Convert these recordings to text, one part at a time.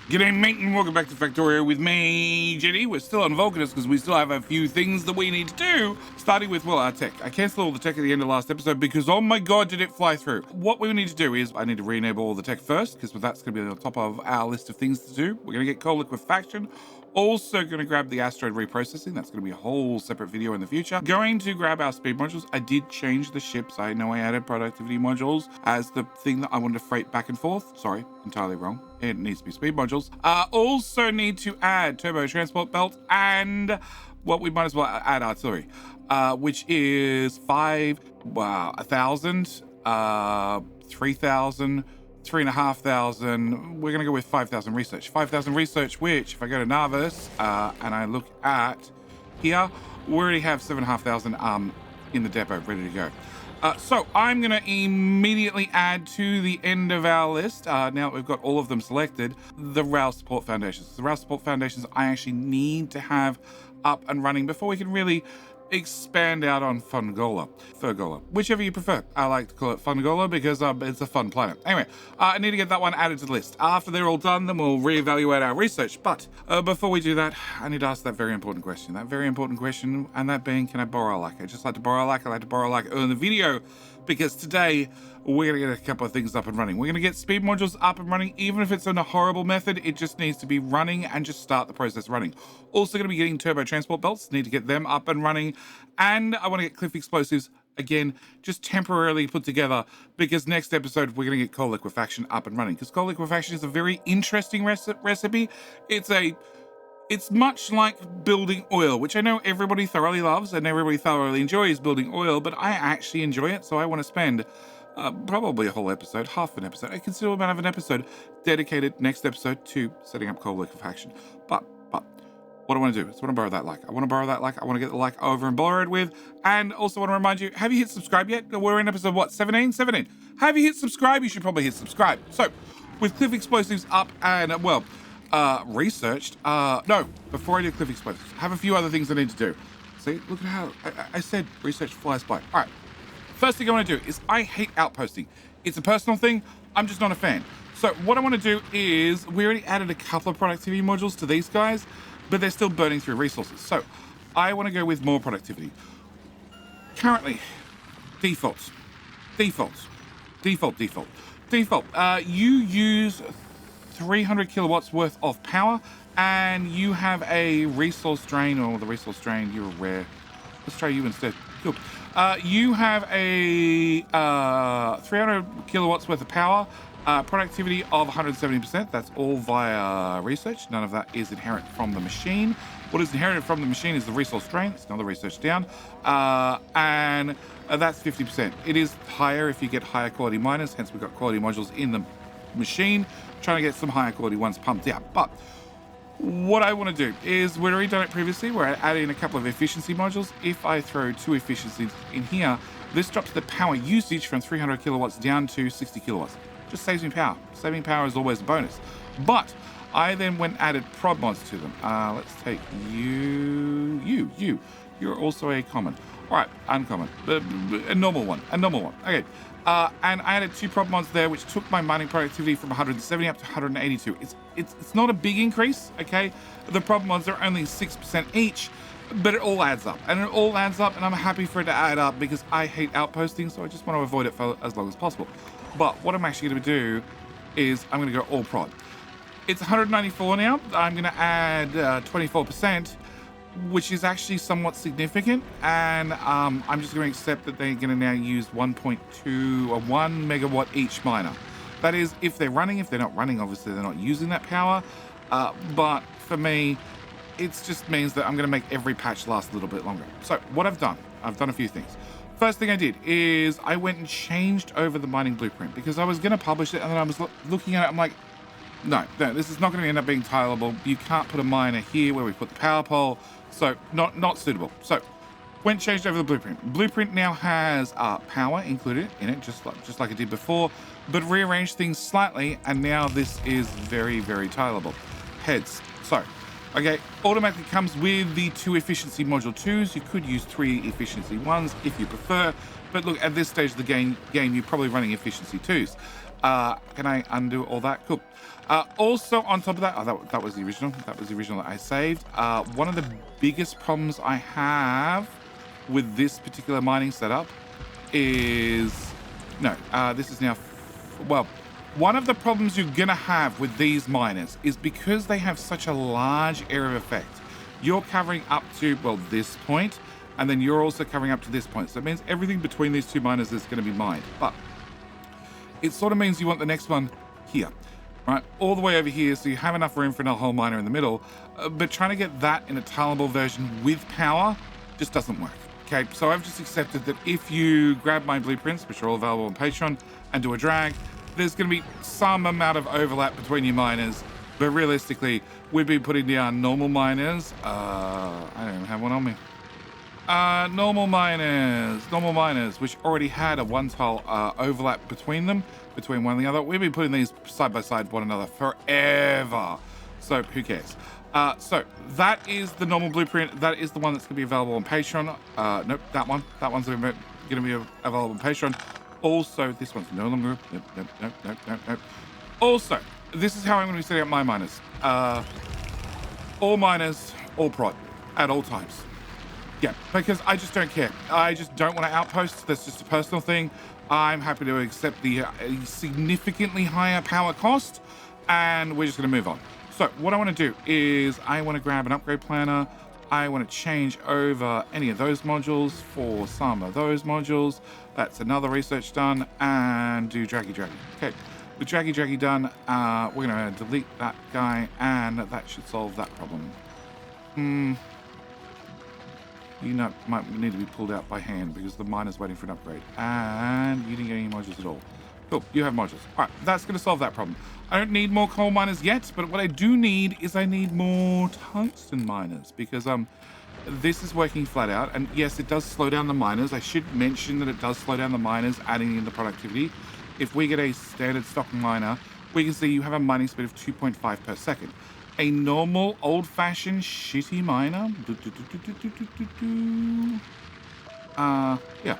G'day mate and welcome back to Factorio with me, Jenny. We're still on Vulcanus because we still have a few things that we need to do. Starting with, well, our tech. I cancelled all the tech at the end of last episode because, oh my god, did it fly through. What we need to do is, I need to re-enable all the tech first because that's going to be on the top of our list of things to do. We're going to get coal liquefaction. Also going to grab the asteroid reprocessing. That's going to be a whole separate video in the future. Going to grab our speed modules. I did change the ships. I know I added productivity modules as the thing that I wanted to freight back and forth. Sorry, entirely wrong. It needs to be speed modules. Also need to add turbo transport belt and what we might as well add artillery, which is 1,000, 3,000, 3,500. We're going to go with 5,000 research. 5,000 research, which if I go to Narvis and I look at here, we already have 7,500 in the depot ready to go. So I'm going to immediately add to the end of our list, now that we've got all of them selected, the rail support foundations. The rail support foundations I actually need to have up and running before we can really expand out on Fergola, whichever you prefer. I like to call it Fungola because it's a fun planet. Anyway, I need to get that one added to the list. After they're all done, then we'll reevaluate our research. But before we do that, I need to ask that very important question. And that being, can I borrow a like? I just like to borrow a like. I like to borrow a like in the video because today we're going to get a couple of things up and running. We're going to get speed modules up and running, even if it's in a horrible method. It just needs to be running and just start the process running. Also going to be getting turbo transport belts. Need to get them up and running. And I want to get cliff explosives, again, just temporarily put together because next episode we're going to get coal liquefaction up and running because coal liquefaction is a very interesting recipe. It's much like building oil, which I know everybody thoroughly loves and everybody thoroughly enjoys building oil, but I actually enjoy it, so I want to spend probably a whole episode, half an episode, a considerable amount of an episode dedicated next episode to setting up coal liquefaction. But what I want to do is I want to borrow that like. I want to get the like over and borrowed with. And also want to remind you, have you hit subscribe yet? We're in episode, what, 17? 17. Have you hit subscribe? You should probably hit subscribe. So, with cliff explosives up and, well, researched, no, before I do cliff explosives, I have a few other things I need to do. See, look at how, I said research flies by. All right, first thing I want to do is I hate outposting. It's a personal thing. I'm just not a fan. So what I want to do is, we already added a couple of productivity modules to these guys, but they're still burning through resources. So I want to go with more productivity. Currently, default. You use 300 kilowatts worth of power and you have a resource drain, or the resource drain, you're aware. Let's try you instead. Cool. You have a 300 kilowatts worth of power, productivity of 170%. That's all via research. None of that is inherent from the machine. What is inherited from the machine is the resource drain. It's another research down. And that's 50%. It is higher if you get higher quality miners, hence we've got quality modules in the machine, trying to get some higher quality ones pumped out. But what I want to do is, we've already done it previously, we're adding a couple of efficiency modules. If I throw 2 efficiencies in here, this drops the power usage from 300 kilowatts down to 60 kilowatts. Just saves me power. Saving power is always a bonus. But I then went and added prod mods to them. Let's take you. You're also a common. All right, uncommon. A normal one. Okay. And I added 2 prod mods there, which took my mining productivity from 170 up to 182. It's not a big increase, okay? The prod mods are only 6% each, but it all adds up. And I'm happy for it to add up because I hate outposting, so I just want to avoid it for as long as possible. But what I'm actually going to do is I'm going to go all prod. It's 194 now. I'm going to add 24%, which is actually somewhat significant. And I'm just going to accept that they're going to now use 1.2 or 1 megawatt each miner. That is, if they're running. If they're not running, obviously they're not using that power. But for me, it just means that I'm going to make every patch last a little bit longer. So what I've done a few things. First thing I did is I went and changed over the mining blueprint because I was going to publish it, and then I was looking at it, I'm like, no, this is not going to end up being tileable. You can't put a miner here where we put the power pole, so not suitable. So went changed over the blueprint. Blueprint now has power included in it, just like it did before, but rearranged things slightly, and now this is very, very tileable. Heads. So okay, automatically comes with the 2 efficiency module 2s. You could use 3 efficiency 1s if you prefer, but look, at this stage of the game, you're probably running efficiency 2s. Can I undo all that? Cool. Also, on top of that, that was the original. That was the original that I saved. One of the biggest problems I have with this particular mining setup is... No, this is now... Well, one of the problems you're going to have with these miners is because they have such a large area of effect. You're covering up to, well, this point, and then you're also covering up to this point. So it means everything between these two miners is going to be mined. But it sort of means you want the next one here, right? All the way over here, so you have enough room for another whole miner in the middle. But trying to get that in a tileable version with power just doesn't work. Okay, so I've just accepted that if you grab my blueprints, which are all available on Patreon, and do a drag, there's going to be some amount of overlap between your miners. But realistically, we'd be putting down normal miners. I don't even have one on me. Normal miners, which already had a one tile overlap between them, between one and the other. We've been putting these side by side one another forever. So who cares? So that is the normal blueprint. That is the one that's going to be available on Patreon. Nope, that one. That one's going to be available on Patreon. Also, this one's no longer. Nope. Also, this is how I'm going to be setting up my miners. All miners, all prod, at all times. Yeah, because I just don't care. I just don't want to outpost. That's just a personal thing. I'm happy to accept the significantly higher power cost, and we're just going to move on. So what I want to do is I want to grab an upgrade planner. I want to change over any of those modules for some of those modules. That's another research done, and do draggy. Okay, with draggy done, we're going to delete that guy, and that should solve that problem. You might need to be pulled out by hand because the miner's waiting for an upgrade, and you didn't get any modules at all. Cool, you have modules. All right, that's going to solve that problem. I don't need more coal miners yet, but what I do need is I need more tungsten miners because this is working flat out. And yes, it does slow down the miners. I should mention that it does slow down the miners, adding in the productivity. If we get a standard stock miner, we can see you have a mining speed of 2.5 per second. A normal, old-fashioned, shitty miner. Yeah.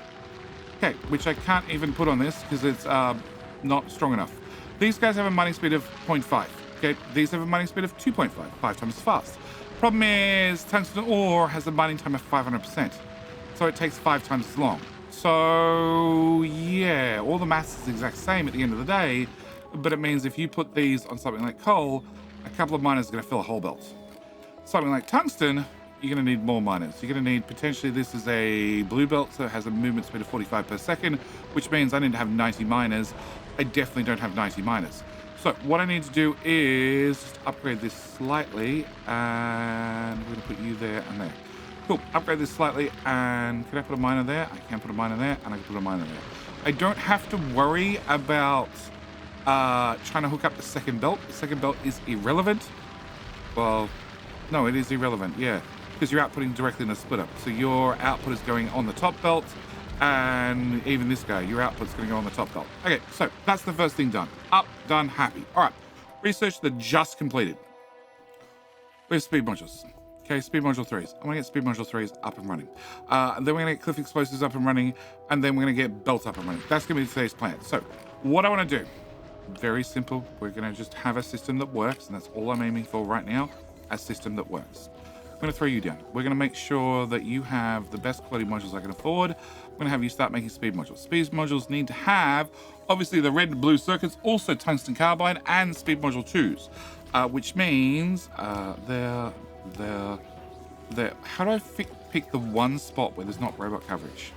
Okay, which I can't even put on this because it's not strong enough. These guys have a mining speed of 0.5. Okay, these have a mining speed of 2.5, 5 times as fast. Problem is, tungsten ore has a mining time of 500%, so it takes 5 times as long. So yeah, all the maths is the exact same at the end of the day, but it means if you put these on something like coal, a couple of miners are going to fill a whole belt. Something like tungsten, you're going to need more miners. You're going to need, potentially, this is a blue belt, so it has a movement speed of 45 per second, which means I need to have 90 miners. I definitely don't have 90 miners. So what I need to do is just upgrade this slightly, and we're going to put you there and there. Cool, upgrade this slightly, and can I put a miner there? I can put a miner there, and I can put a miner there. I don't have to worry about trying to hook up the second belt. The second belt is irrelevant. Well, no, it is irrelevant, yeah, because you're outputting directly in the splitter. So your output is going on the top belt, and even this guy, your output's going to go on the top belt. Okay, so that's the first thing done. Up, done, happy. All right, research that just completed. Where's speed modules? Okay, speed module 3s. I'm going to get speed module 3s up and running. And then we're going to get cliff explosives up and running, and then we're going to get belt up and running. That's going to be today's plan. So what I want to do, very simple. We're going to just have a system that works, and that's all I'm aiming for right now, a system that works. I'm going to throw you down. We're going to make sure that you have the best quality modules I can afford. I'm going to have you start making speed modules. Speed modules need to have, obviously, the red and blue circuits, also tungsten carbide, and speed module 2s, which means they're... How do I pick the one spot where there's not robot coverage?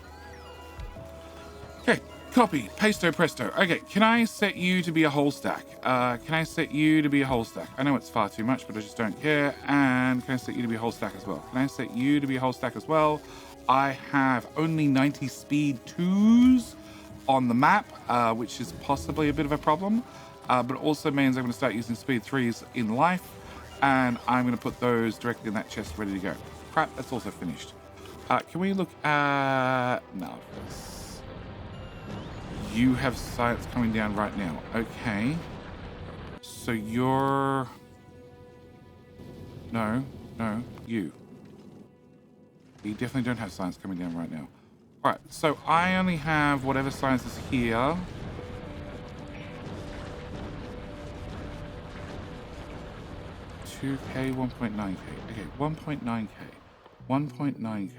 Okay, copy, pasto, presto. Okay, can I set you to be a whole stack? Can I set you to be a whole stack? I know it's far too much, but I just don't care. And can I set you to be a whole stack as well? Can I set you to be a whole stack as well? I have only 90 speed 2s on the map, which is possibly a bit of a problem, but it also means I'm going to start using speed 3s in life, and I'm going to put those directly in that chest ready to go. Crap, that's also finished. Can we look at... No, you have science coming down right now. Okay. So you're... No, you. You definitely don't have science coming down right now. All right, so I only have whatever science is here. 2k, 1.9k. Okay, 1.9k. 1.9k.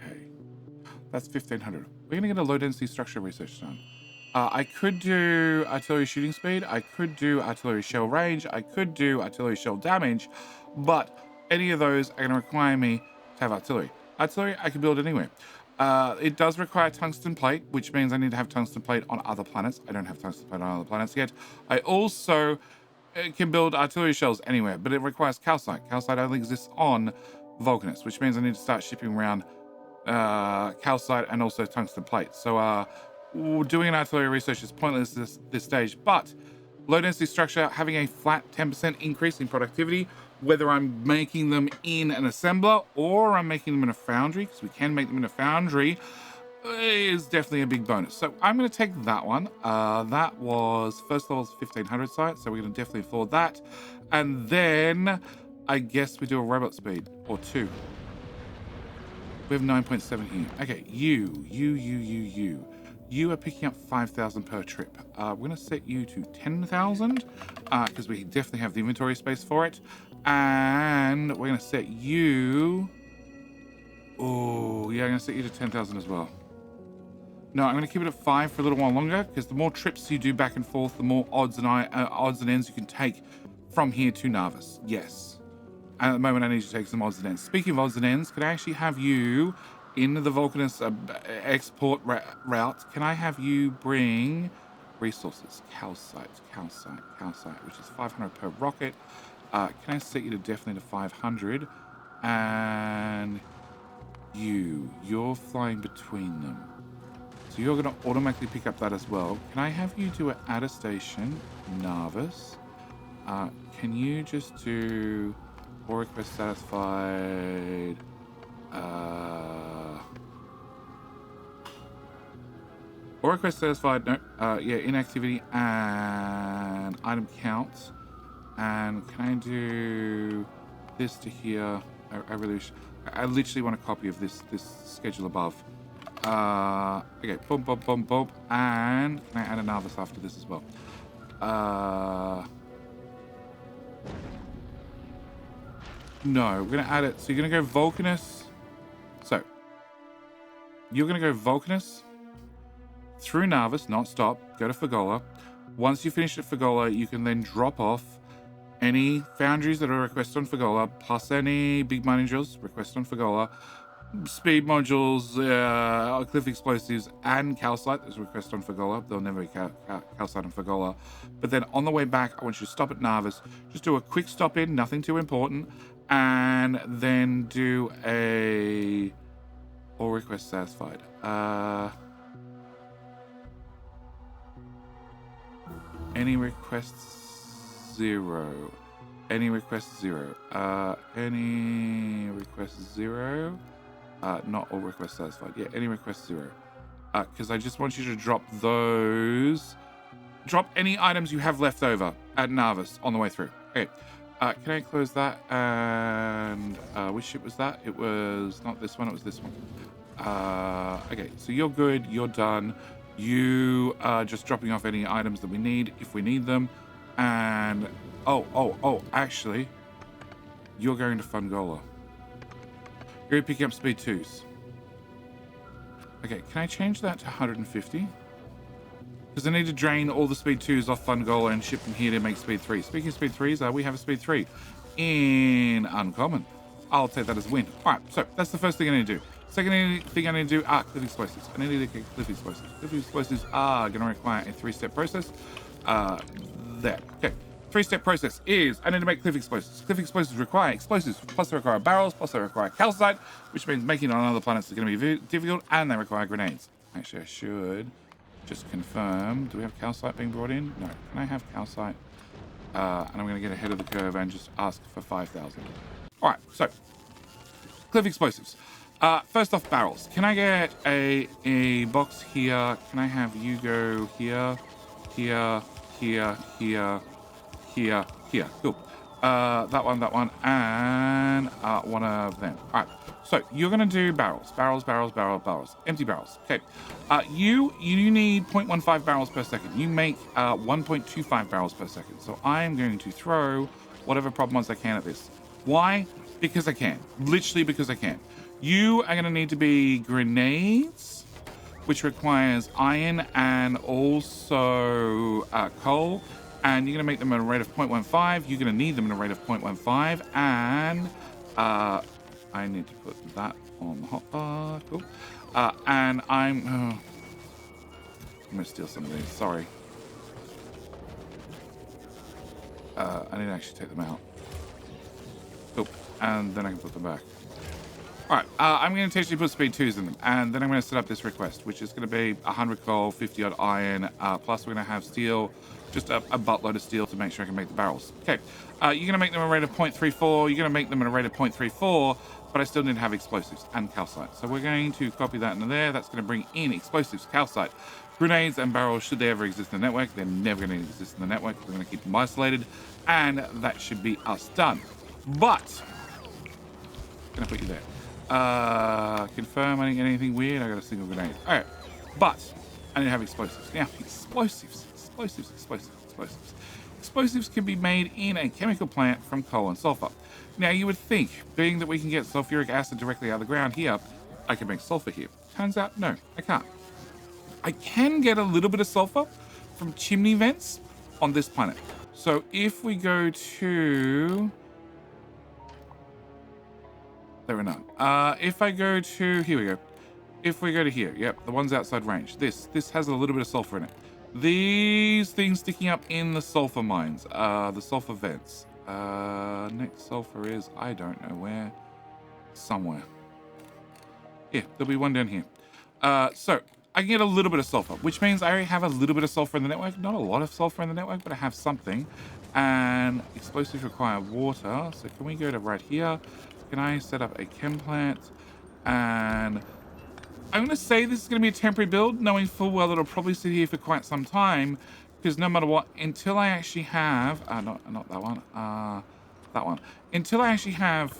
That's 1500. We're going to get a low density structure research done. I could do artillery shooting speed. I could do artillery shell range. I could do artillery shell damage. But any of those are going to require me to have artillery. Artillery, I can build anywhere. It does require tungsten plate, which means I need to have tungsten plate on other planets. I don't have tungsten plate on other planets yet. I also can build artillery shells anywhere, but it requires calcite. Calcite only exists on Vulcanus, which means I need to start shipping around calcite and also tungsten plate. So doing an artillery research is pointless at this stage, but low density structure, having a flat 10% increase in productivity, whether I'm making them in an assembler or I'm making them in a foundry, because we can make them in a foundry, is definitely a big bonus. So I'm going to take that one. That was first level's 1500 site, so we're going to definitely afford that. And then I guess we do a robot speed or two. We have 9.7 here. Okay, you are picking up 5,000 per trip. We're going to set you to 10,000 because we definitely have the inventory space for it. And we're going to set you... Oh, yeah, I'm going to set you to 10,000 as well. No, I'm going to keep it at 5 for a little while longer because the more trips you do back and forth, the more odds and ends you can take from here to Narvis. Yes. And at the moment, I need to take some odds and ends. Speaking of odds and ends, can I actually have you in the Vulcanus export route? Can I have you bring resources? Calcite, which is 500 per rocket. Can I set you to definitely to 500? And you're flying between them. So you're going to automatically pick up that as well. Can I have you do an at a station, Narvis? Can you just do or request satisfied? Or request satisfied? No. Yeah, inactivity and item count. And can I do this to here? I literally want a copy of this schedule above. Okay, boom, and can I add a Narvis after this as well? No, we're gonna add it. So you're gonna go Vulcanus. So you're gonna go Vulcanus through Narvis, not stop. Go to Fagola. Once you finish at Fagola, you can then drop off any foundries that are requested on Fagola, plus any big mining drills requested on Fagola. Speed modules, cliff explosives, and calcite that's requested on Fagola. There'll never be calcite on Fagola. But then on the way back, I want you to stop at Narvis. Just do a quick stop in, nothing too important, and then do a all requests satisfied. Any requests 0. Any requests 0. Any requests 0. Not all requests satisfied. Yeah, any request 0. Because I just want you to drop those. Drop any items you have left over at Narvis on the way through. Okay. Can I close that? And which ship was that? It was not this one. It was this one. Okay, so you're good. You're done. You are just dropping off any items that we need if we need them. And actually, you're going to Fungola. You're picking up speed 2s. Okay, can I change that to 150? Because I need to drain all the speed 2s off Fungola and ship them here to make speed 3. Speaking of speed 3s, we have a speed 3 in Uncommon. I'll take that as a win. All right, so that's the first thing I need to do. Second thing I need to do are cliff explosives. I need to get cliff explosives. Cliff explosives are going to require a 3-step process. There. Okay. 3-step process is I need to make cliff explosives. Cliff explosives require explosives, plus they require barrels, plus they require calcite, which means making it on other planets is going to be difficult, and they require grenades. Actually, I should just confirm. Do we have calcite being brought in? No. Can I have calcite? And I'm going to get ahead of the curve and just ask for 5,000. All right, so cliff explosives. First off, barrels. Can I get a box here? Can I have you go here, here, here, here, here, here. Cool. That one, and one of them. All right. So you're gonna do barrels. Empty barrels. Okay. You need 0.15 barrels per second. You make 1.25 barrels per second. So I am going to throw whatever problem ones I can at this. Why? Because I can. Literally because I can. You are going to need to be grenades, which requires iron and also coal. And you're going to make them at a rate of 0.15. You're going to need them at a rate of 0.15. And I need to put that on the hotbar. Cool. And I'm going to steal some of these. Sorry. I need to actually take them out. Cool. And then I can put them back. All right, I'm going to actually put speed 2s in them, and then I'm going to set up this request, which is going to be 100 coal, 50 odd iron, plus we're going to have steel, just a buttload of steel to make sure I can make the barrels. Okay, you're going to make them at a rate of 0.34, you're going to make them at a rate of 0.34, but I still need to have explosives and calcite. So we're going to copy that into there. That's going to bring in explosives, calcite, grenades, and barrels, should they ever exist in the network. They're never going to exist in the network. We're going to keep them isolated, and that should be us done. But, I'm going to put you there. Confirm I didn't get anything weird. I got a single grenade. All right, but I need to have explosives. Now, explosives can be made in a chemical plant from coal and sulfur. Now, you would think, being that we can get sulfuric acid directly out of the ground here, I can make sulfur here. Turns out, no, I can't. I can get a little bit of sulfur from chimney vents on this planet. So if we go to... There are none. If I go to... Here we go. If we go to here, yep, the one's outside range. This has a little bit of sulfur in it. These things sticking up in the sulfur mines, the sulfur vents. Next sulfur is, I don't know where. Somewhere. Yeah, there'll be one down here. So, I can get a little bit of sulfur, which means I already have a little bit of sulfur in the network. Not a lot of sulfur in the network, but I have something. And explosives require water. So can we go to right here? Can I set up a chem plant? And I'm going to say this is going to be a temporary build, knowing full well it'll probably sit here for quite some time, because no matter what, until I actually have, not that one, that one, until I actually have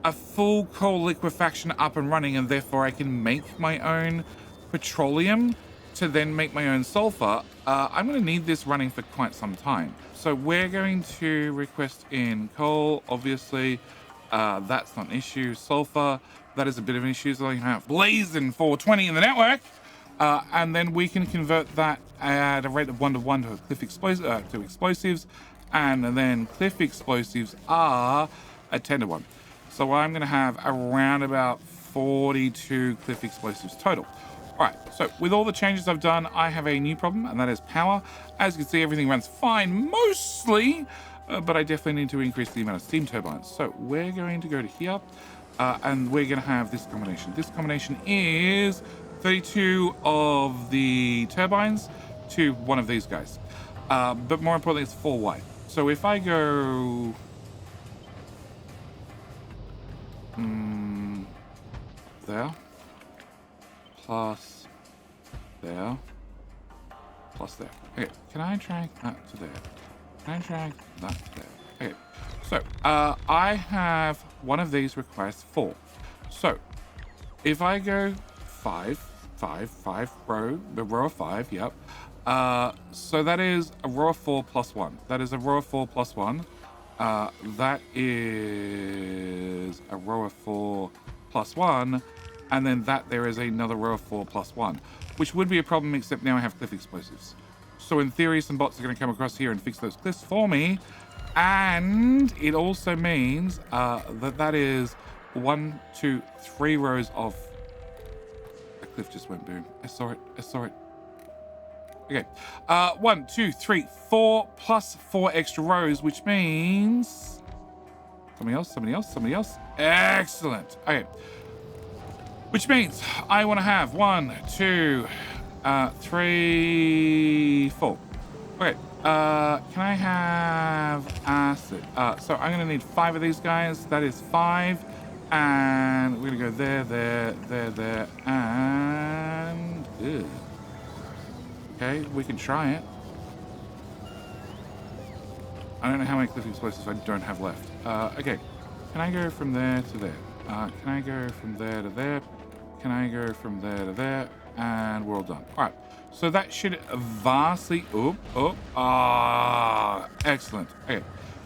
a full coal liquefaction up and running, and therefore I can make my own petroleum to then make my own sulfur, I'm going to need this running for quite some time. So we're going to request in coal, obviously. That's not an issue. Sulfur, that is a bit of an issue. So I have blazing 420 in the network. And then we can convert that at a rate of 1 to 1 to cliff to explosives. And then cliff explosives are a 10 to 1. So I'm going to have around about 42 cliff explosives total. All right, so with all the changes I've done, I have a new problem, and that is power. As you can see, everything runs fine, mostly, but I definitely need to increase the amount of steam turbines. So we're going to go to here, and we're going to have this combination. This combination is 32 of the turbines to one of these guys. But more importantly, it's 4 wide. So if I go... there, plus there, plus there. Okay, can I drag that to there? Can I drag that to there? Okay, so I have one of these requires 4. So if I go 5, row, the row of 5, yep. So that is a row of 4 plus 1. That is a row of 4 plus 1. That is a row of 4 plus 1, and then that there is another row of 4 plus 1, which would be a problem, except now I have cliff explosives. So in theory, some bots are going to come across here and fix those cliffs for me, and it also means that is 1, 2, 3 rows of... A cliff just went boom. I saw it. Okay, 1, 2, 3, 4 plus 4 extra rows, which means somebody else. Excellent. Okay, which means I want to have 1, 2, 3, 4. Okay, can I have acid? So I'm going to need 5 of these guys. That is 5, and we're going to go there, and... Ew. Okay, we can try it. I don't know how many cliff explosives I don't have left. Okay, can I go from there to there? Can I go from there to there? Can I go from there to there? And we're all done. All right, so that should vastly... excellent. Okay,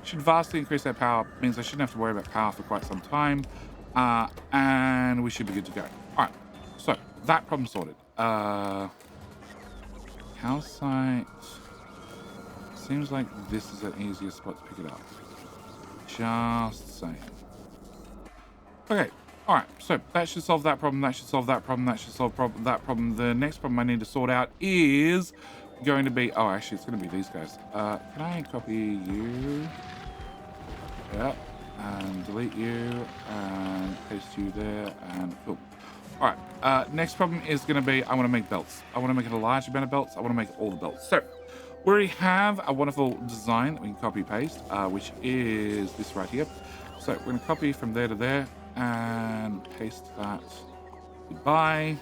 Should vastly increase our power. Means I shouldn't have to worry about power for quite some time. And we should be good to go. All right. So that problem sorted. Calcite. Seems like this is an easier spot to pick it up. Just saying. Okay. All right. So that should solve that problem. That should solve that problem. That should solve that problem. The next problem I need to sort out is going to be. Oh, actually, it's going to be these guys. Can I copy you? Yeah. And delete you and paste you there and cool. All right. Next problem is going to be I want to make belts. I want to make a large amount of belts. I want to make all the belts. So we already have a wonderful design that we can copy paste, which is this right here. So we're going to copy from there to there and paste that. Goodbye.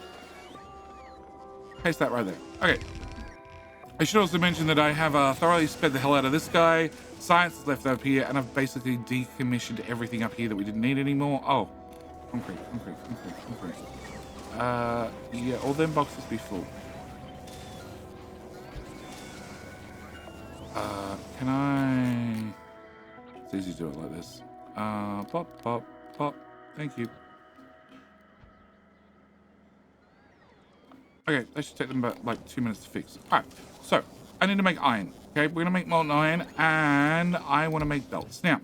Paste that right there. Okay. I should also mention that I have thoroughly sped the hell out of this guy. Science is left up here, and I've basically decommissioned everything up here that we didn't need anymore. Oh, concrete. Yeah, all them boxes be full. Can I? It's easy to do it like this. Pop, pop, pop. Thank you. Okay, that should take them about like 2 minutes to fix. All right, so I need to make iron. Okay, we're gonna make molten iron, and I want to make belts. Now,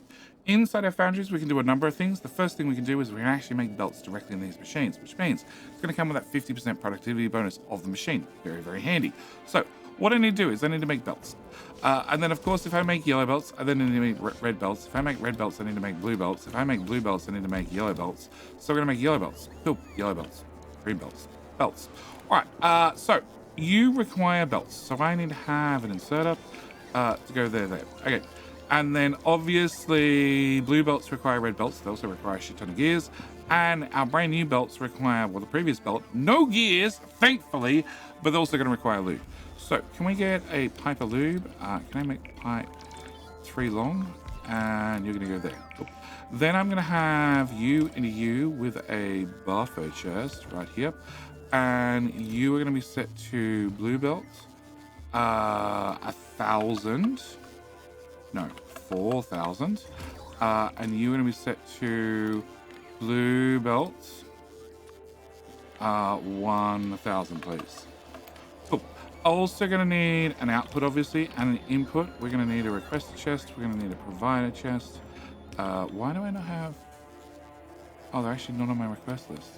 inside our foundries, we can do a number of things. The first thing we can do is we can actually make belts directly in these machines, which means it's going to come with that 50% productivity bonus of the machine. Very, very handy. So what I need to do is I need to make belts. And then, of course, if I make yellow belts, I then need to make red belts. If I make red belts, I need to make blue belts. If I make blue belts, I need to make yellow belts. So we're going to make yellow belts. Cool. Yellow belts. Green belts. Belts. All right. So you require belts. So I need to have an inserter to go there. Okay. And then, obviously, blue belts require red belts. They also require a shit ton of gears. And our brand new belts require, well, the previous belt, no gears, thankfully, but they're also going to require lube. So, can we get a pipe of lube? Can I make pipe 3 long? And you're going to go there. Cool. Then I'm going to have you into you with a buffer chest right here. And you are going to be set to blue belts. 1,000. No, 4,000. And you're going to be set to blue belts. 1,000, please. Cool. Also going to need an output, obviously, and an input. We're going to need a request chest. We're going to need a provider chest. Why do I not have... Oh, they're actually not on my request list.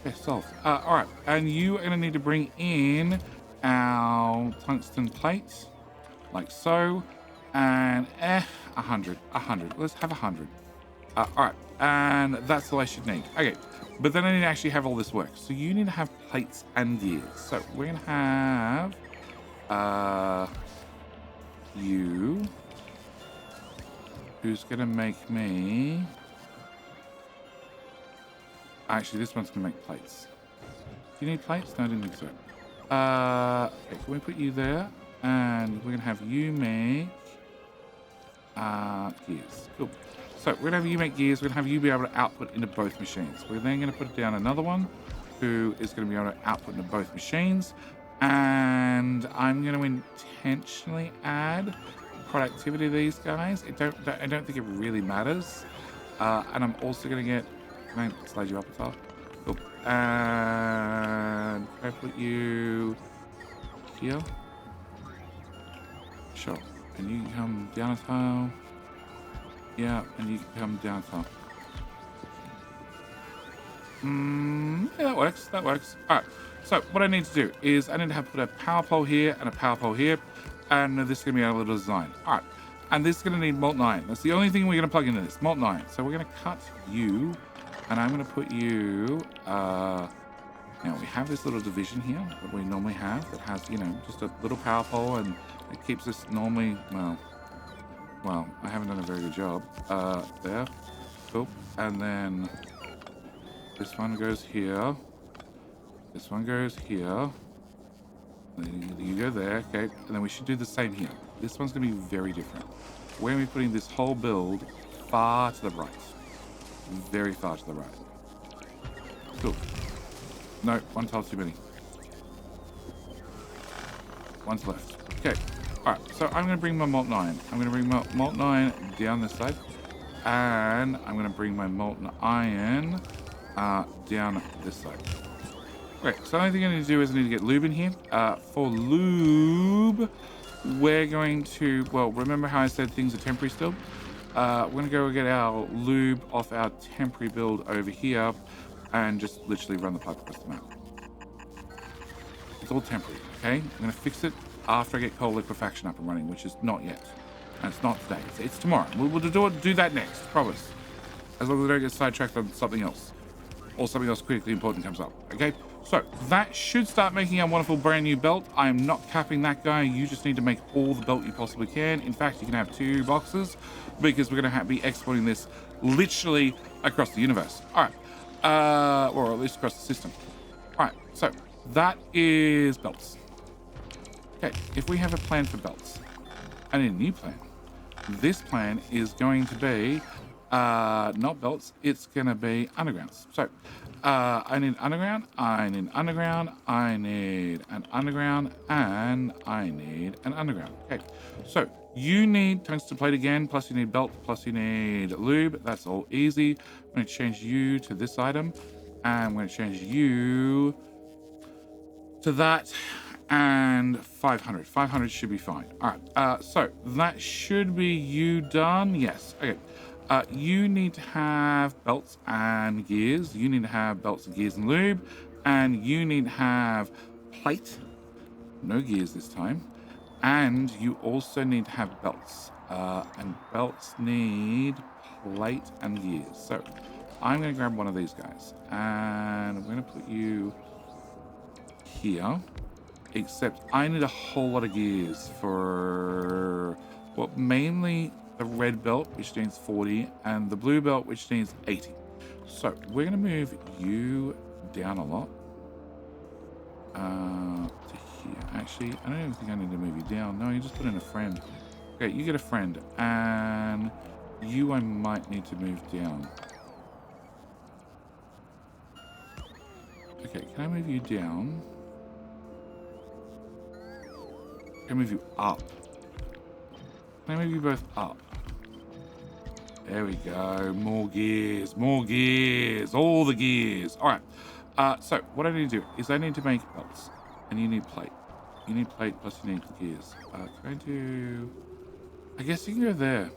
Okay, solved. All right. And you are going to need to bring in our tungsten plates, like so. And 100. Let's have 100. All right. And that's all I should need. Okay. But then I need to actually have all this work. So you need to have plates and gears. So we're going to have you, who's going to make me... Actually, this one's going to make plates. Do you need plates? No, I didn't think so. Okay, can we put you there? And we're going to have you make gears. Cool. So we're going to have you make gears. We're going to have you be able to output into both machines. We're then going to put down another one who is going to be able to output into both machines. And I'm going to intentionally add productivity to these guys. I don't think it really matters. And I'm also going to get... Can I slide you up a tile? Cool. And can I put you here? Sure. And you can come down a tile. Yeah, and you can come down a tile. Yeah, that works. That works. All right. So what I need to do is I need to put a power pole here and a power pole here. And this is going to be our little design. All right. And this is going to need molten iron. That's the only thing we're going to plug into this. Molten iron. So we're going to cut you. And I'm going to put you, now we have this little division here that we normally have that has, you know, just a little power pole, and it keeps us normally, well, I haven't done a very good job. There, cool. And then this one goes here. This one goes here. Then you go there, okay. And then we should do the same here. This one's going to be very different. We're going to be putting this whole build far to the right. Very far to the right. Cool. No, one tile too many. One's left. Okay. All right, so I'm going to bring my molten iron. I'm going to bring my molten iron down this side. And I'm going to bring my molten iron down this side. Okay, so the only thing I need to do is I need to get lube in here. For lube, we're going to, well, remember how I said things are temporary still? We're going to go get our lube off our temporary build over here and just literally run the pipe across the map. It's all temporary, okay? I'm going to fix it after I get coal liquefaction up and running, which is not yet. And it's not today. It's tomorrow. We'll do that next, promise. As long as I don't get sidetracked on something else. Or something else critically important comes up, okay? So, that should start making a wonderful brand new belt. I'm not capping that guy. You just need to make all the belt you possibly can. In fact, you can have 2 boxes because we're going to be exporting this literally across the universe. All right. Or at least across the system. All right. So, that is belts. Okay. If we have a plan for belts, I need a new plan. This plan is going to be not belts, it's gonna be undergrounds. So I need underground, I need underground, I need an underground, and I need an underground. Okay, so you need tungsten plate again, plus you need belt, plus you need lube. That's all easy. I'm gonna change you to this item, and I'm gonna change you to that, and 500. 500 should be fine. All right, so that should be you done. Yes, okay. You need to have belts and gears. You need to have belts and gears and lube. And you need to have plate. No gears this time. And you also need to have belts. And belts need plate and gears. So I'm going to grab one of these guys. And I'm going to put you here. Except I need a whole lot of gears for, well, mainly the red belt, which needs 40, and the blue belt, which needs 80. So we're going to move you down a lot to here. Actually, I don't even think I need to move you down. No, you just put in a friend. Okay, you get a friend, and you I might need to move down. Okay, can I move you down? Can I move you up? Can I move you both up? There we go. More gears. More gears. All the gears. All right. So what I need to do is I need to make belts. And you need plate. You need plate plus you need gears. Can I do... I guess you can go there.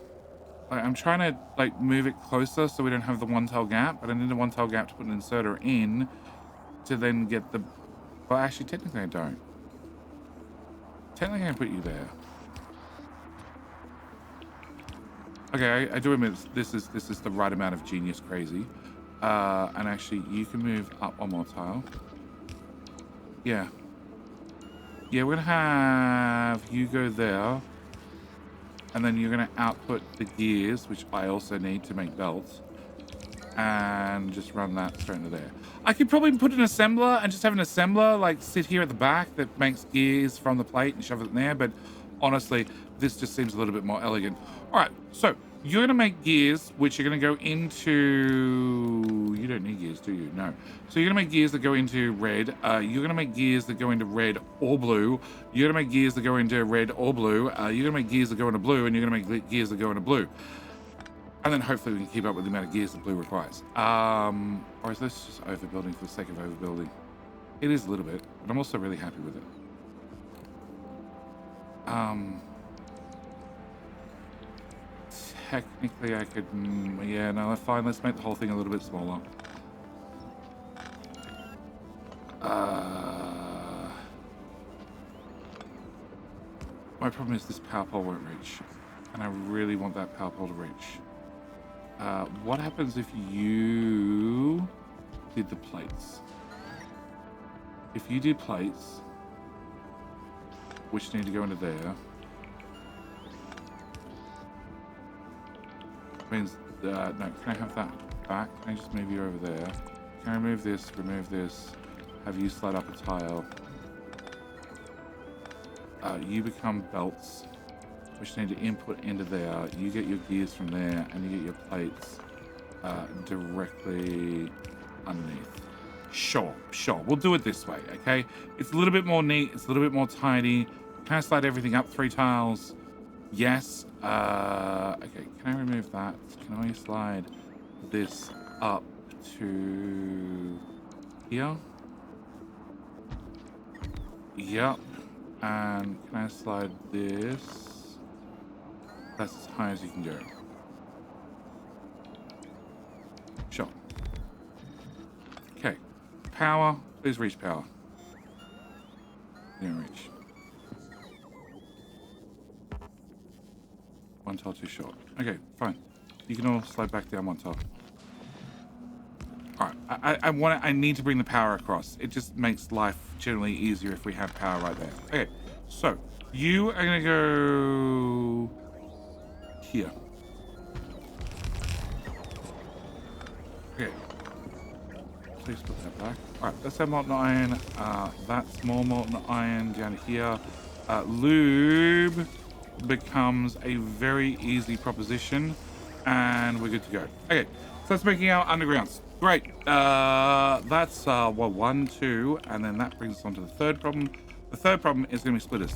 I'm trying to like move it closer so we don't have the one-tail gap. But I need a one-tail gap to put an inserter in to then get the... Well, actually, technically I don't. Technically I put you there. Okay, I do admit this is the right amount of genius crazy. And actually, you can move up one more tile. Yeah. Yeah, we're gonna have you go there. And then you're gonna output the gears, which I also need to make belts. And just run that straight into there. I could probably put an assembler and just have an assembler like sit here at the back that makes gears from the plate and shove it in there, but honestly, this just seems a little bit more elegant. All right, so you're gonna make gears, which are gonna go into, you don't need gears, do you? No. So you're gonna make gears that go into red. You're gonna make gears that go into red or blue. You're gonna make gears that go into red or blue. You're gonna make gears that go into blue, and you're gonna make gears that go into blue. And then hopefully we can keep up with the amount of gears that blue requires. Or is this just overbuilding for the sake of overbuilding? It is a little bit, but I'm also really happy with it. Technically I could, yeah, no, fine. Let's make the whole thing a little bit smaller. My problem is this power pole won't reach. And I really want that power pole to reach. What happens if you did the plates? If you did plates, which need to go into there, means, no, can I have that back? Can I just move you over there? Can I remove this, have you slide up a tile? You become belts, which need to input into there. You get your gears from there, and you get your plates directly underneath. Sure. We'll do it this way, okay? It's a little bit more neat. It's a little bit more tidy. Can I slide everything up 3 tiles? Yes. Okay, can I remove that? Can I slide this up to here? Yep. And can I slide this? That's as high as you can go. Sure. Okay. Power. Please reach power. Didn't reach. 1 tile too short. Okay, fine. You can all slide back down 1 tile. All right. I need to bring the power across. It just makes life generally easier if we have power right there. Okay. So you are gonna go here. Okay. Please put that back. All right. Let's have molten iron. That's more molten iron down here. Lube becomes a very easy proposition, and we're good to go. Okay. So that's making our undergrounds. Great. That's well, 1, 2, and then that brings us on to the third problem. The third problem is going to be splitters.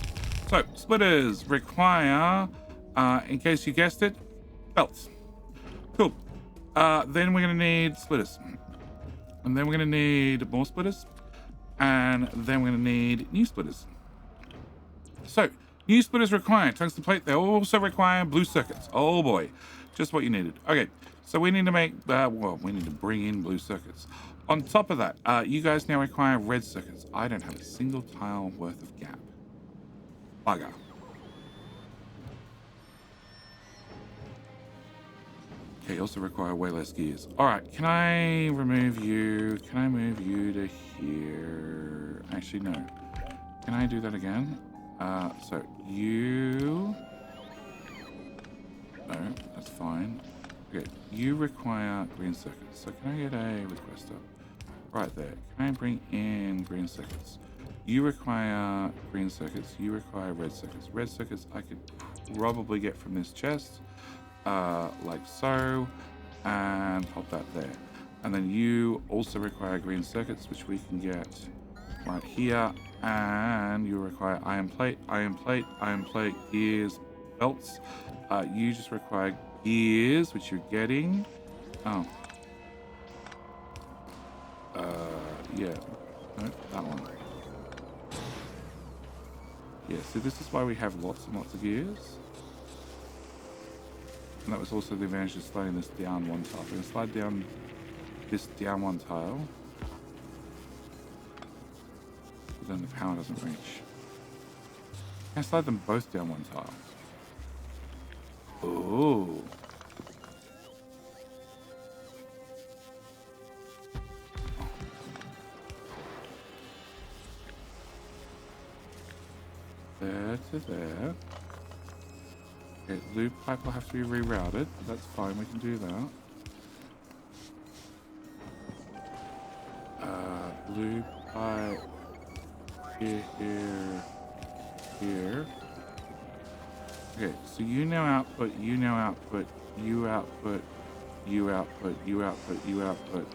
So splitters require, in case you guessed it, belts. Cool. Then we're going to need splitters, and then we're going to need more splitters, and then we're going to need new splitters. So new splitters require tungsten plate. They also require blue circuits. Oh boy, just what you needed. Okay. So we need to make, well, we need to bring in blue circuits. On top of that, you guys now require red circuits. I don't have a single tile worth of gap. Bugger. Okay, you also require way less gears. All right, can I remove you? Can I move you to here? Actually, no. Can I do that again? So you... No, that's fine. Okay, you require green circuits. So can I get a request up? Right there. Can I bring in green circuits? You require green circuits. You require red circuits. Red circuits I could probably get from this chest. Like so. And pop that there. And then you also require green circuits, which we can get right here. And you require iron plate, gears, belts. You just require gears, which you're getting. Oh. Yeah. No, that one. Yeah, so this is why we have lots and lots of gears. And that was also the advantage of sliding this down 1 tile. We're going to slide down this down 1 tile. But then the power doesn't reach. Can I slide them both down 1 tile? Ooh. There to there. Okay, loop pipe will have to be rerouted. That's fine, we can do that. Loop pipe here, here. Okay, so you now output, you now output, you output, you output, you output, you output.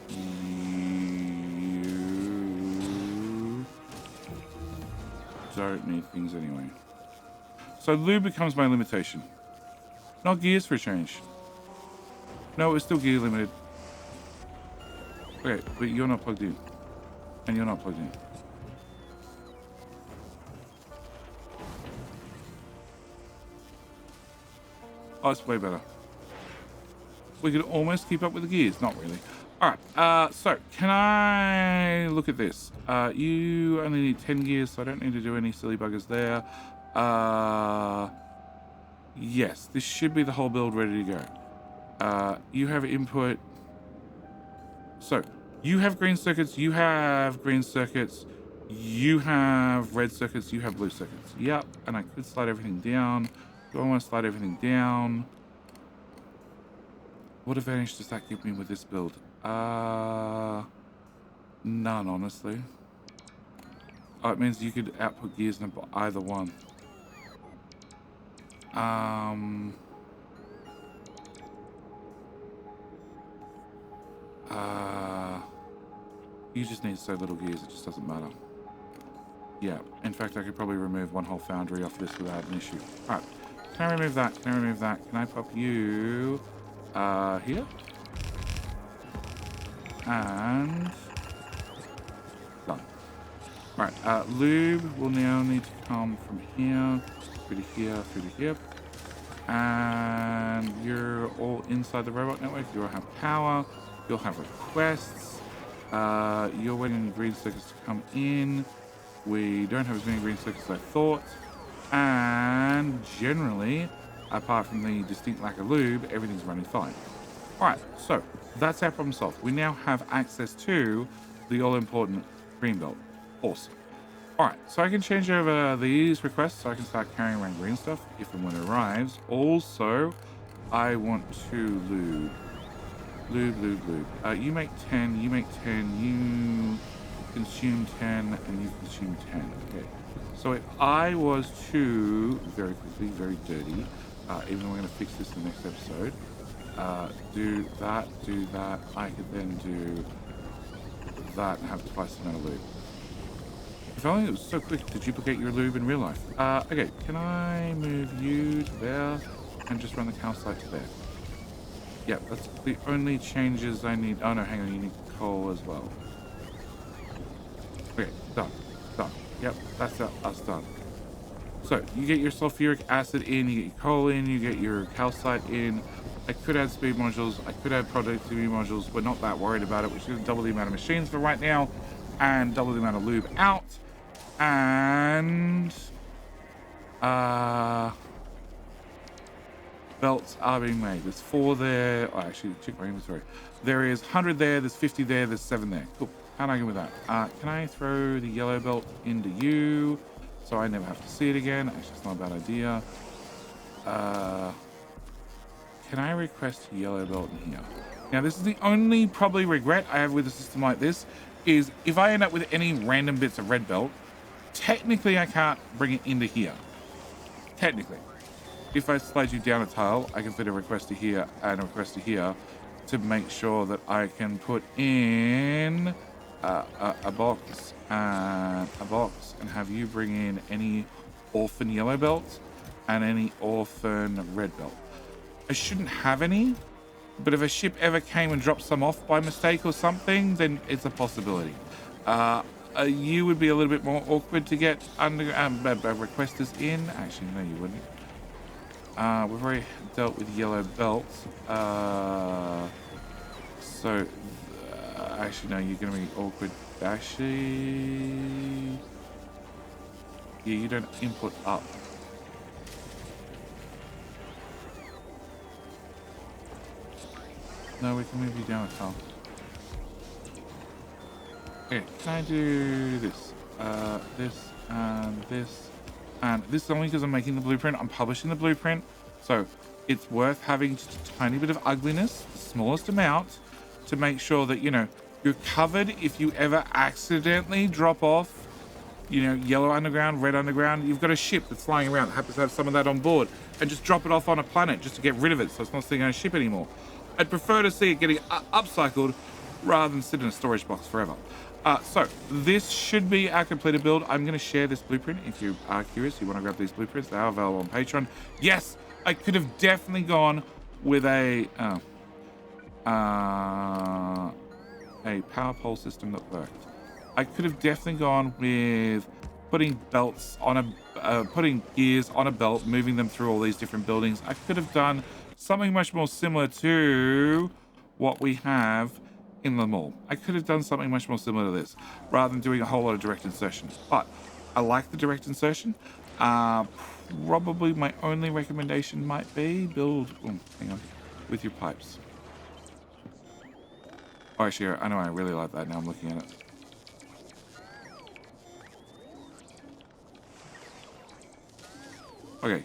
You don't need things anyway. So lube becomes my limitation. Not gears for a change. No, it's still gear limited. Okay, but you're not plugged in. And you're not plugged in. Oh, it's way better. We could almost keep up with the gears. Not really. All right. So can I look at this? You only need 10 gears, so I don't need to do any silly buggers there. Yes, this should be the whole build ready to go. You have input. So you have green circuits. You have green circuits. You have red circuits. You have blue circuits. Yep. And I could slide everything down. Do I want to slide everything down? What advantage does that give me with this build? None, honestly. Oh, it means you could output gears in either one. You just need so little gears, it just doesn't matter. Yeah, in fact, I could probably remove one whole foundry off this without an issue. All right, can I remove that? Can I remove that? Can I pop you here? And done. All right, lube will now need to come from here, through to here, through to here. And you're all inside the robot network. You'll have power. You'll have requests. You're waiting green circuits to come in. We don't have as many green circuits as I thought. And generally, apart from the distinct lack of lube, everything's running fine. All right, so that's our problem solved. We now have access to the all-important green belt. Awesome. All right, so I can change over these requests so I can start carrying around green stuff if and when it arrives. Also, I want to lube. Lube. You make 10, you make 10, you consume 10, and you consume 10. Okay. So if I was to, very quickly, very dirty, even though we're going to fix this in the next episode, do that, I could then do that and have twice the amount of lube. If only it was so quick to duplicate your lube in real life. Okay, can I move you to there and just run the calcite to there? Yep, that's the only changes I need. Oh no, hang on, you need coal as well. Okay, done. Yep, that's us done. So, you get your sulfuric acid in, you get your coal in, you get your calcite in. I could add speed modules, I could add productivity modules. We're not that worried about it. We're just going to double the amount of machines for right now and double the amount of lube out. And belts are being made. There's 4 there. Oh, actually, check my inventory. There is 100 there, there's 50 there, there's 7 there. Cool. How do I go with that? Can I throw the yellow belt into you so I never have to see it again? Actually, it's not a bad idea. Can I request a yellow belt in here? Now, this is the only probably regret I have with a system like this, is if I end up with any random bits of red belt, technically I can't bring it into here. Technically. If I slide you down a tile, I can fit a request to here and a request to here to make sure that I can put in a box and have you bring in any orphan yellow belts and any orphan red belt. I shouldn't have any, but if a ship ever came and dropped some off by mistake or something, then it's a possibility. You would be a little bit more awkward to get under requesters in. Actually, no, you wouldn't. We've already dealt with yellow belts. Actually, no, you're going to be awkward. Actually, yeah, you don't input up. No, we can move you down a tile. Okay, can I do this? This, and this. And this is only because I'm making the blueprint. I'm publishing the blueprint. So it's worth having just a tiny bit of ugliness, the smallest amount, to make sure that, you know, you're covered if you ever accidentally drop off, you know, yellow underground, red underground. You've got a ship that's flying around that happens to have some of that on board, and just drop it off on a planet just to get rid of it so it's not sitting on a ship anymore. I'd prefer to see it getting upcycled rather than sit in a storage box forever. So this should be our completed build. I'm going to share this blueprint if you are curious. You want to grab these blueprints, they are available on Patreon. Yes, I could have definitely gone with a power pole system that worked. I could have definitely gone with putting belts on putting gears on a belt, moving them through all these different buildings. I could have done something much more similar to what we have in the mall. I could have done something much more similar to this rather than doing a whole lot of direct insertion. But I like the direct insertion. Probably my only recommendation might be build, hang on, with your pipes. Oh, actually, I know I really like that now I'm looking at it. Okay.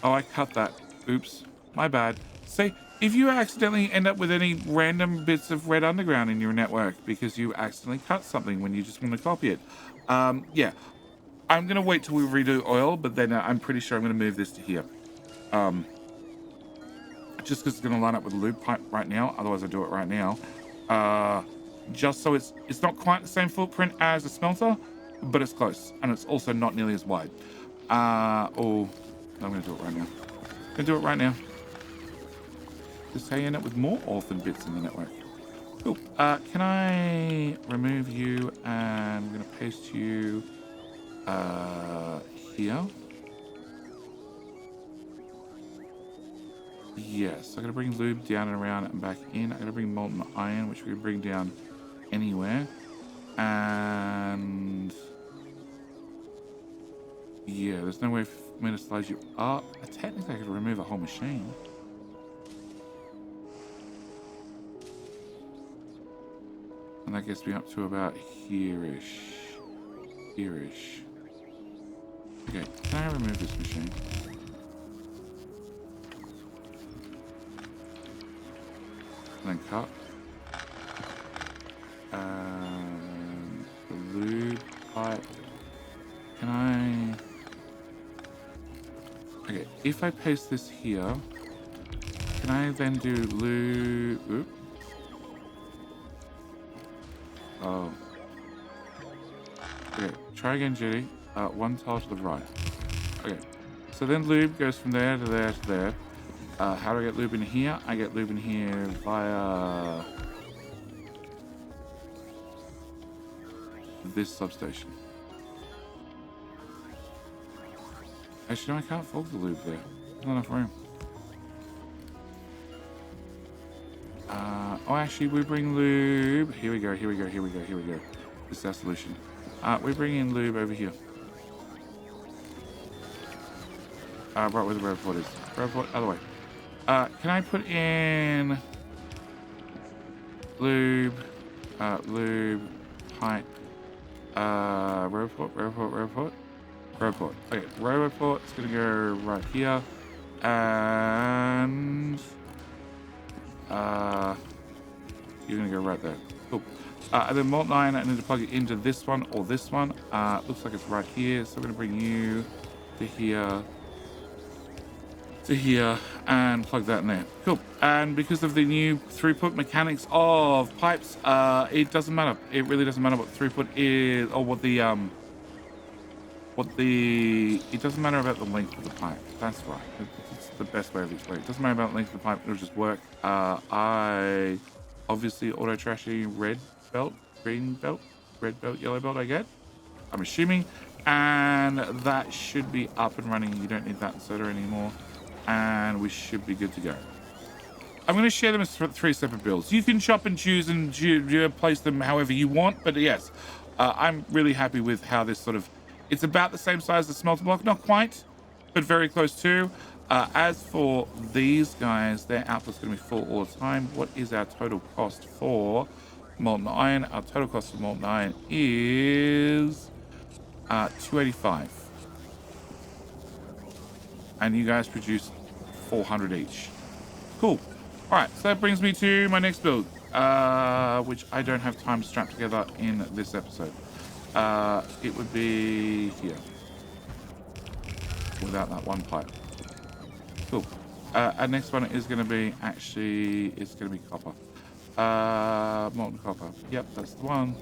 Oh, I cut that. Oops. My bad. See, if you accidentally end up with any random bits of red underground in your network because you accidentally cut something when you just want to copy it. Yeah. I'm going to wait till we redo oil, but then I'm pretty sure I'm going to move this to here. Just because it's going to line up with the lube pipe right now. Otherwise, I do it right now. Just so it's not quite the same footprint as a smelter, but it's close, and it's also not nearly as wide. Oh, I'm going to do it right now. I'm going to do it right now. Just how you end up with more orphan bits in the network. Cool. Can I remove you, and I'm going to paste you here. Yes, I'm going to bring lube down and around and back in. I'm going to bring molten iron, which we can bring down anywhere. And yeah, there's no way for me to slide you up. Technically, I could remove a whole machine. And that gets me up to about here-ish. Here-ish. Okay, can I remove this machine? And then cut. The lube pipe. Can I... Okay, if I paste this here, can I then do lube... Oop. Oh. Okay, try again, Judy. One tile to the right. Okay, so then lube goes from there to there to there. How do I get lube in here? I get lube in here via this substation. Actually, no, I can't fold the lube there. There's not enough room. Oh, actually, we bring lube. Here we go, here we go, here we go, here we go. This is our solution. We bring in lube over here. Right where the road port is. Road port, other way. Can I put in lube, lube, pipe, road port, road port, road port, road port. Okay, road port is gonna go right here, and you're gonna go right there. Cool. And then molten iron, I need to plug it into this one or this one. Looks like it's right here, so I'm gonna bring you to here. To here and plug that in there. Cool. And because of the new throughput mechanics of pipes, it doesn't matter. It really doesn't matter what throughput is or what the it doesn't matter about the length of the pipe. That's right. It's the best way of explaining it. It doesn't matter about the length of the pipe, it'll just work. I obviously auto trashing red belt, green belt, red belt, yellow belt I get. I'm assuming. And that should be up and running. You don't need that inserter anymore. And we should be good to go. I'm going to share them as three separate builds. You can shop and choose and place them however you want, but yes, I'm really happy with how this sort of... It's about the same size as smelter block, not quite, but very close to. As for these guys, their output's going to be full all the time. What is our total cost for molten iron? Our total cost for molten iron is 285. And you guys produce 400 each. Cool. All right, so that brings me to my next build, which I don't have time to strap together in this episode. It would be here, without that one pipe. Cool. Our next one is going to be, actually, it's going to be copper. Molten copper. Yep, that's the one.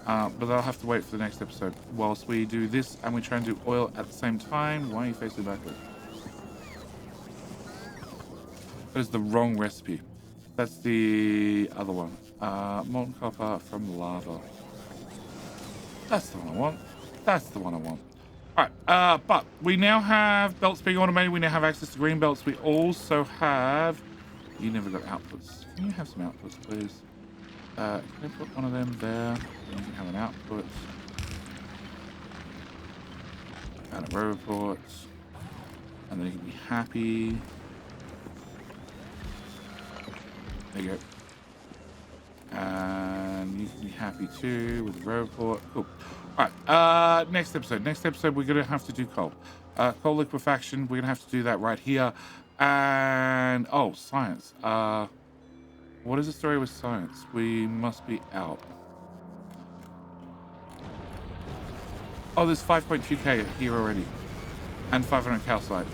But I'll have to wait for the next episode. Whilst we do this and we try and do oil at the same time. Why are you facing backward? That is the wrong recipe. That's the other one. Molten copper from lava. That's the one I want. That's the one I want. All right, but we now have belts being automated. We now have access to green belts. We also have... You never got outputs. Can you have some outputs, please? Can I put one of them there? You can have an output. And a row report. And then you can be happy. There you go. And you can be happy too with the row report. Cool. All right. Next episode. Next episode, we're going to have to do coal. Coal liquefaction. We're going to have to do that right here. And, oh, science. What is the story with science? We must be out. Oh, there's 5.2k here already. And 500 calcite.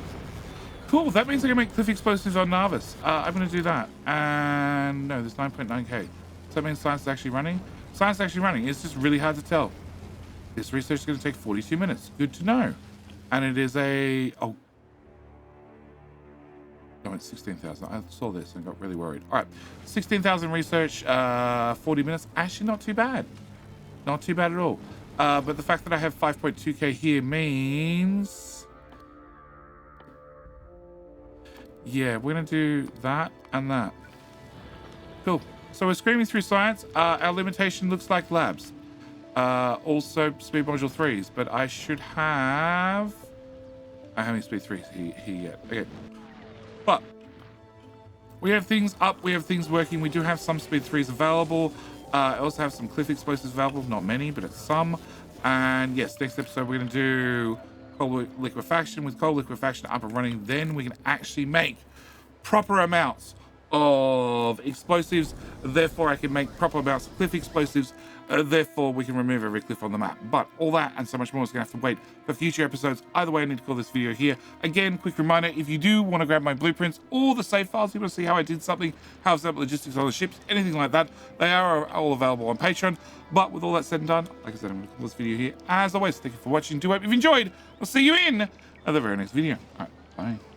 Cool, that means I can make cliff explosives on Narvis. I'm going to do that. And no, there's 9.9k. So that means science is actually running? Science is actually running. It's just really hard to tell. This research is going to take 42 minutes. Good to know. And it is a... Oh. No, it's 16,000. I saw this and got really worried. All right. 16,000 research, 40 minutes. Actually, not too bad. Not too bad at all. But the fact that I have 5.2k here means... Yeah, we're going to do that and that. Cool. So we're screaming through science. Our limitation looks like labs. Also speed module 3s, but I should have... I haven't speed 3s here yet. Okay. But we have things up, we have things working. We do have some speed 3s available. I also have some cliff explosives available. Not many, but it's some. And yes, next episode we're going to do coal liquefaction. With coal liquefaction up and running, then we can actually make proper amounts of explosives. Therefore, I can make proper amounts of cliff explosives. Therefore, we can remove every cliff on the map. But all that and so much more is going to have to wait for future episodes. Either way, I need to call this video here. Again, quick reminder, if you do want to grab my blueprints or the save files, you want to see how I did something, how I set up logistics on the ships, anything like that, they are all available on Patreon. But with all that said and done, like I said, I'm going to call this video here. As always, thank you for watching. Do hope you've enjoyed. I'll see you in the very next video. All right, bye.